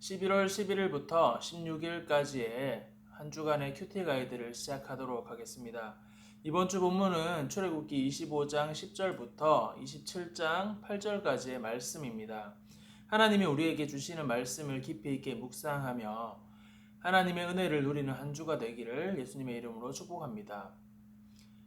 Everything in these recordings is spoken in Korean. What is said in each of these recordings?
11월 11일부터 16일까지의 한 주간의 큐티 가이드를 시작하도록 하겠습니다. 이번 주 본문은 출애굽기 25장 10절부터 27장 8절까지의 말씀입니다. 하나님이 우리에게 주시는 말씀을 깊이 있게 묵상하며 하나님의 은혜를 누리는 한 주가 되기를 예수님의 이름으로 축복합니다.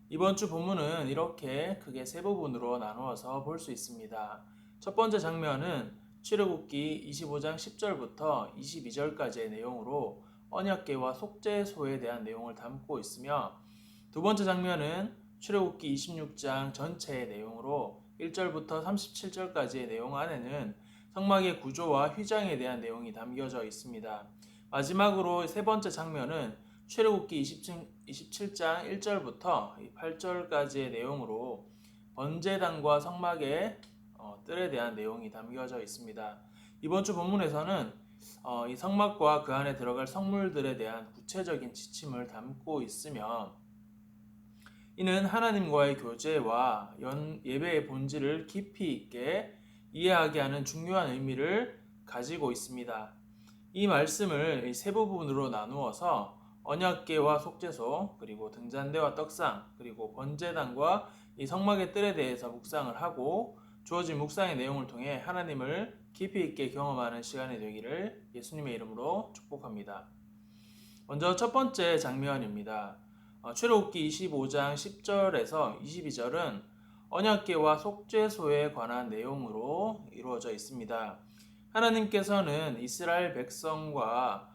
이번 주 본문은 이렇게 크게 세 부분으로 나누어서 볼 수 있습니다. 첫 번째 장면은 출애굽기 25장 10절부터 22절까지의 내용으로 언약궤와 속죄소에 대한 내용을 담고 있으며, 두 번째 장면은 출애굽기 26장 전체의 내용으로 1절부터 37절까지의 내용 안에는 성막의 구조와 휘장에 대한 내용이 담겨져 있습니다. 마지막으로 세 번째 장면은 출애굽기 27장 1절부터 8절까지의 내용으로 번제단과 성막의 뜰에 대한 내용이 담겨져 있습니다. 이번 주 본문에서는 이 성막과 그 안에 들어갈 성물들에 대한 구체적인 지침을 담고 있으며, 이는 하나님과의 교제와 예배의 본질을 깊이 있게 이해하게 하는 중요한 의미를 가지고 있습니다. 이 말씀을 세 부분으로 나누어서 언약궤와 속죄소, 그리고 등잔대와 떡상, 그리고 번제단과 이 성막의 뜰에 대해서 묵상을 하고, 주어진 묵상의 내용을 통해 하나님을 깊이 있게 경험하는 시간이 되기를 예수님의 이름으로 축복합니다. 먼저 첫 번째 장면입니다. 출애굽기 25장 10절에서 22절은 언약궤와 속죄소에 관한 내용으로 이루어져 있습니다. 하나님께서는 이스라엘 백성과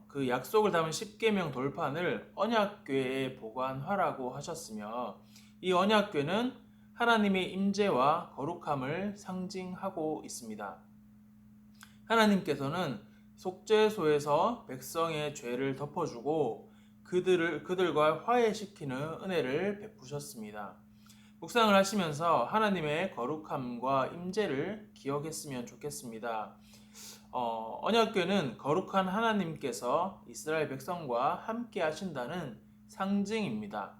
그 약속을 담은 십계명 돌판을 언약궤에 보관하라고 하셨으며, 이 언약궤는 하나님의 임재와 거룩함을 상징하고 있습니다. 하나님께서는 속죄소에서 백성의 죄를 덮어주고 그들과 화해시키는 은혜를 베푸셨습니다. 묵상을 하시면서 하나님의 거룩함과 임재를 기억했으면 좋겠습니다. 언약궤는 거룩한 하나님께서 이스라엘 백성과 함께 하신다는 상징입니다.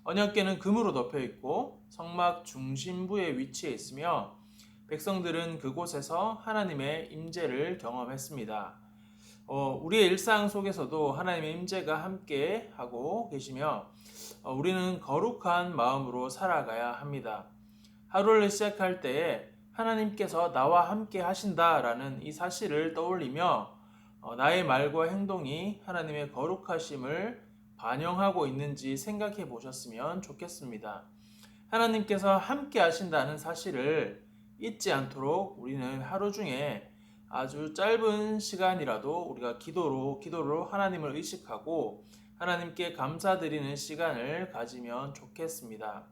언약궤는 금으로 덮여 있고 성막 중심부에 위치해 있으며, 백성들은 그곳에서 하나님의 임재를 경험했습니다. 우리의 일상 속에서도 하나님의 임재가 함께 하고 계시며, 우리는 거룩한 마음으로 살아가야 합니다. 하루를 시작할 때에 하나님께서 나와 함께 하신다라는 이 사실을 떠올리며 나의 말과 행동이 하나님의 거룩하심을 반영하고 있는지 생각해 보셨으면 좋겠습니다. 하나님께서 함께 하신다는 사실을 잊지 않도록 우리는 하루 중에 아주 짧은 시간이라도 우리가 기도로 하나님을 의식하고 하나님께 감사드리는 시간을 가지면 좋겠습니다.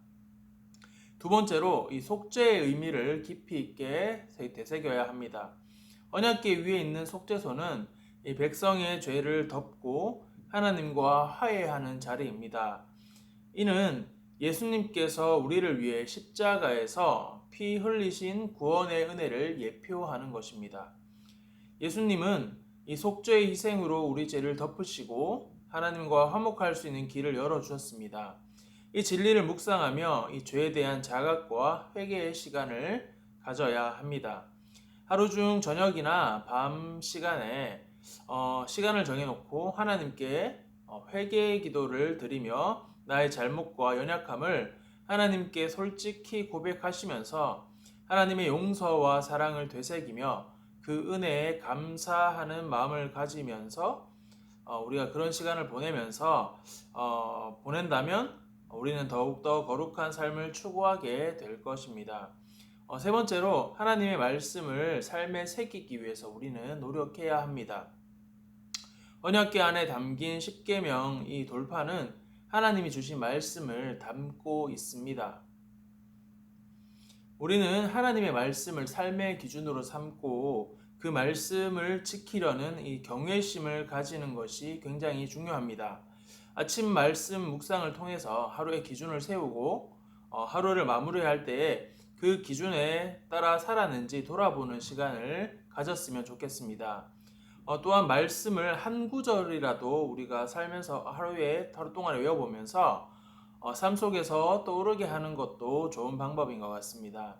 두 번째로 이 속죄의 의미를 깊이 있게 되새겨야 합니다. 언약궤 위에 있는 속죄소는 이 백성의 죄를 덮고 하나님과 화해하는 자리입니다. 이는 예수님께서 우리를 위해 십자가에서 피 흘리신 구원의 은혜를 예표하는 것입니다. 예수님은 이 속죄의 희생으로 우리 죄를 덮으시고 하나님과 화목할 수 있는 길을 열어주셨습니다. 이 진리를 묵상하며 이 죄에 대한 자각과 회개의 시간을 가져야 합니다. 하루 중 저녁이나 밤 시간에 시간을 정해놓고 하나님께 회개의 기도를 드리며 나의 잘못과 연약함을 하나님께 솔직히 고백하시면서 하나님의 용서와 사랑을 되새기며 그 은혜에 감사하는 마음을 가지면서 우리가 그런 시간을 보낸다면 우리는 더욱더 거룩한 삶을 추구하게 될 것입니다. 세 번째로 하나님의 말씀을 삶에 새기기 위해서 우리는 노력해야 합니다. 언약궤 안에 담긴 십계명 이 돌판은 하나님이 주신 말씀을 담고 있습니다. 우리는 하나님의 말씀을 삶의 기준으로 삼고 그 말씀을 지키려는 이 경외심을 가지는 것이 굉장히 중요합니다. 아침 말씀 묵상을 통해서 하루의 기준을 세우고 하루를 마무리할 때에 그 기준에 따라 살았는지 돌아보는 시간을 가졌으면 좋겠습니다. 또한 말씀을 한 구절이라도 우리가 살면서 하루 동안에 외워보면서 삶 속에서 떠오르게 하는 것도 좋은 방법인 것 같습니다.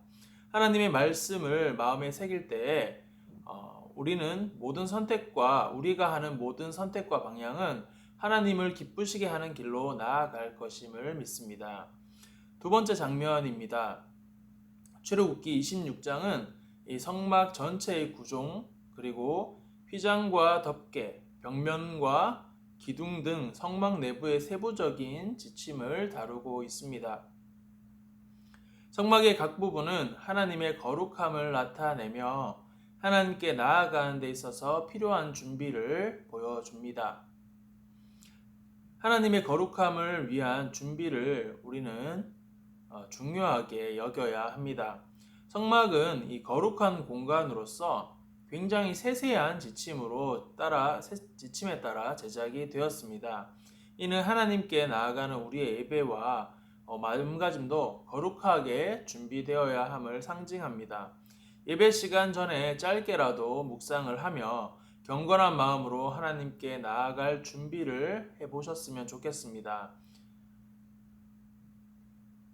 하나님의 말씀을 마음에 새길 때에 우리가 하는 모든 선택과 방향은 하나님을 기쁘시게 하는 길로 나아갈 것임을 믿습니다. 두 번째 장면입니다. 출애굽기 26장은 이 성막 전체의 구종, 그리고 휘장과 덮개, 벽면과 기둥 등 성막 내부의 세부적인 지침을 다루고 있습니다. 성막의 각 부분은 하나님의 거룩함을 나타내며 하나님께 나아가는 데 있어서 필요한 준비를 보여줍니다. 하나님의 거룩함을 위한 준비를 우리는 중요하게 여겨야 합니다. 성막은 이 거룩한 공간으로서 굉장히 세세한 지침에 따라 제작이 되었습니다. 이는 하나님께 나아가는 우리의 예배와 마음가짐도 거룩하게 준비되어야 함을 상징합니다. 예배 시간 전에 짧게라도 묵상을 하며 경건한 마음으로 하나님께 나아갈 준비를 해보셨으면 좋겠습니다.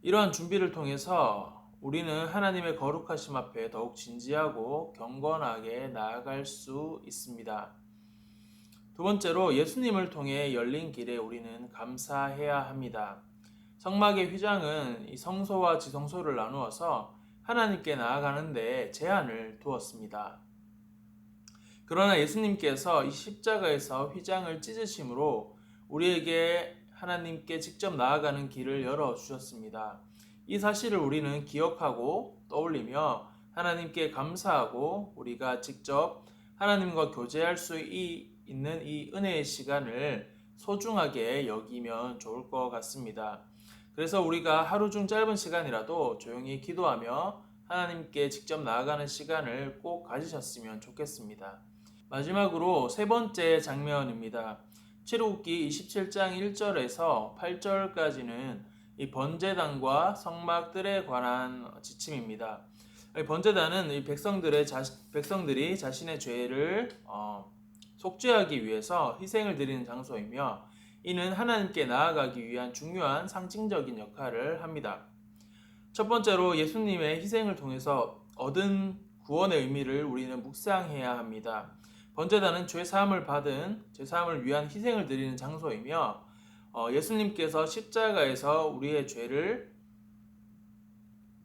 이러한 준비를 통해서 우리는 하나님의 거룩하심 앞에 더욱 진지하고 경건하게 나아갈 수 있습니다. 두 번째로 예수님을 통해 열린 길에 우리는 감사해야 합니다. 성막의 휘장은 이 성소와 지성소를 나누어서 하나님께 나아가는 데 제한을 두었습니다. 그러나 예수님께서 이 십자가에서 휘장을 찢으심으로 우리에게 하나님께 직접 나아가는 길을 열어주셨습니다. 이 사실을 우리는 기억하고 떠올리며 하나님께 감사하고 우리가 직접 하나님과 교제할 수 있는 이 은혜의 시간을 소중하게 여기면 좋을 것 같습니다. 그래서 우리가 하루 중 짧은 시간이라도 조용히 기도하며 하나님께 직접 나아가는 시간을 꼭 가지셨으면 좋겠습니다. 마지막으로 세 번째 장면입니다. 출애굽기 27장 1절에서 8절까지는 이 번제단과 성막들에 관한 지침입니다. 번제단은 이 백성들이 자신의 죄를 속죄하기 위해서 희생을 드리는 장소이며 이는 하나님께 나아가기 위한 중요한 상징적인 역할을 합니다. 첫 번째로 예수님의 희생을 통해서 얻은 구원의 의미를 우리는 묵상해야 합니다. 번제단은 죄사함을 위한 희생을 드리는 장소이며 예수님께서 십자가에서 우리의 죄를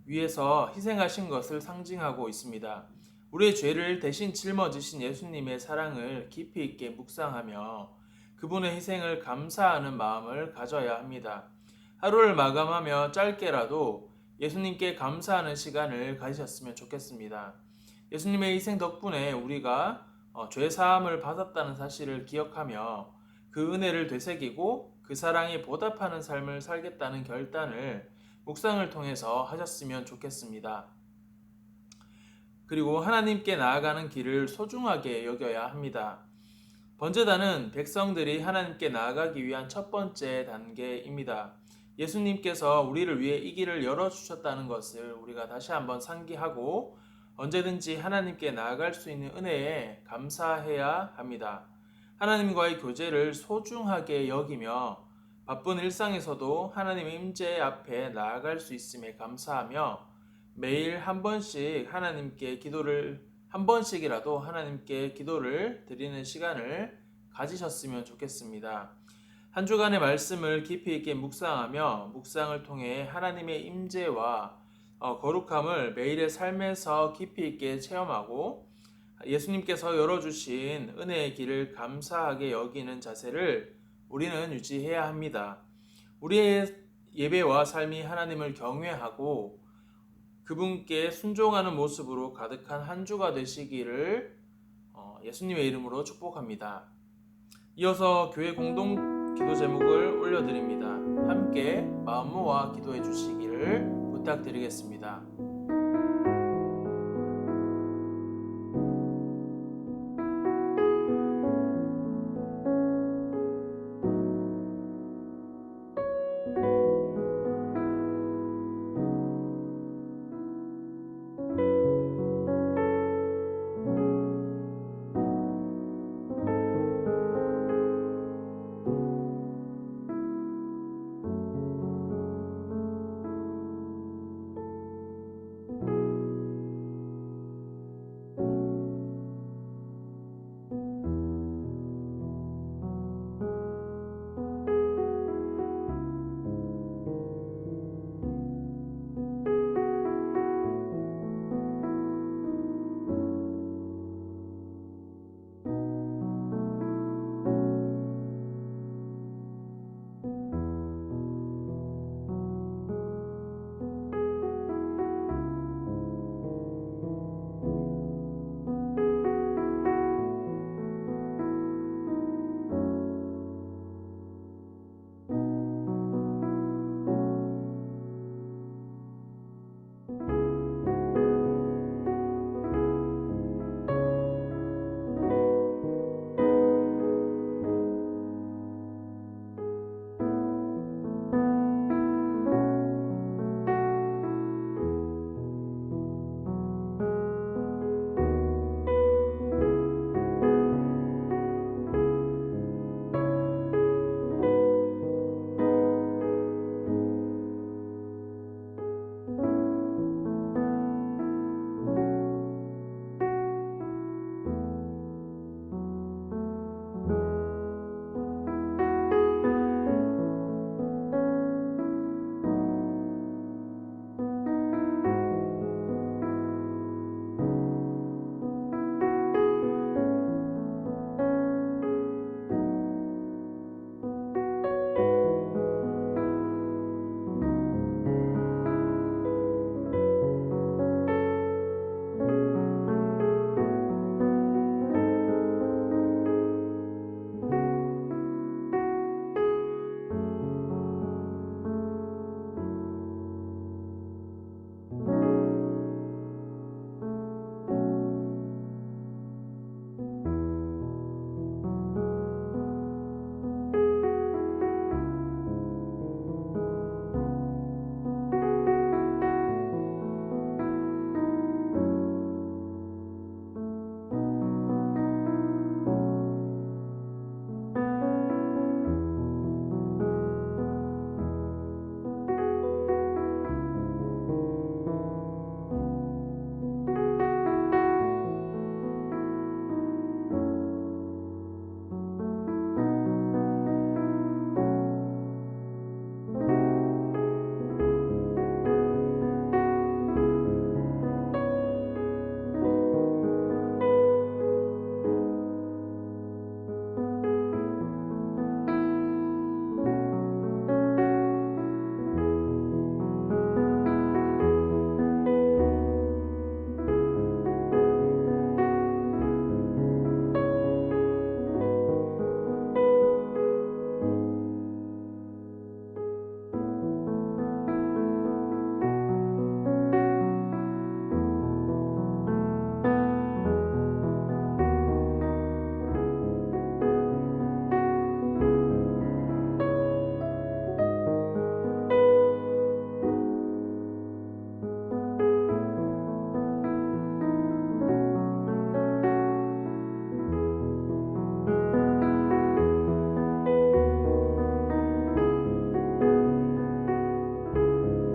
위해서 희생하신 것을 상징하고 있습니다. 우리의 죄를 대신 짊어지신 예수님의 사랑을 깊이 있게 묵상하며 그분의 희생을 감사하는 마음을 가져야 합니다. 하루를 마감하며 짧게라도 예수님께 감사하는 시간을 가지셨으면 좋겠습니다. 예수님의 희생 덕분에 우리가 죄사함을 받았다는 사실을 기억하며 그 은혜를 되새기고 그 사랑에 보답하는 삶을 살겠다는 결단을 묵상을 통해서 하셨으면 좋겠습니다. 그리고 하나님께 나아가는 길을 소중하게 여겨야 합니다. 번제단은 백성들이 하나님께 나아가기 위한 첫 번째 단계입니다. 예수님께서 우리를 위해 이 길을 열어주셨다는 것을 우리가 다시 한번 상기하고 언제든지 하나님께 나아갈 수 있는 은혜에 감사해야 합니다. 하나님과의 교제를 소중하게 여기며 바쁜 일상에서도 하나님의 임재 앞에 나아갈 수 있음에 감사하며 매일 한 번씩이라도 하나님께 기도를 드리는 시간을 가지셨으면 좋겠습니다. 한 주간의 말씀을 깊이 있게 묵상하며 묵상을 통해 하나님의 임재와 거룩함을 매일의 삶에서 깊이 있게 체험하고 예수님께서 열어주신 은혜의 길을 감사하게 여기는 자세를 우리는 유지해야 합니다. 우리의 예배와 삶이 하나님을 경외하고 그분께 순종하는 모습으로 가득한 한 주가 되시기를 예수님의 이름으로 축복합니다. 이어서 교회 공동 기도 제목을 올려드립니다. 함께 마음 모아 기도해 주시기를 부탁드리겠습니다.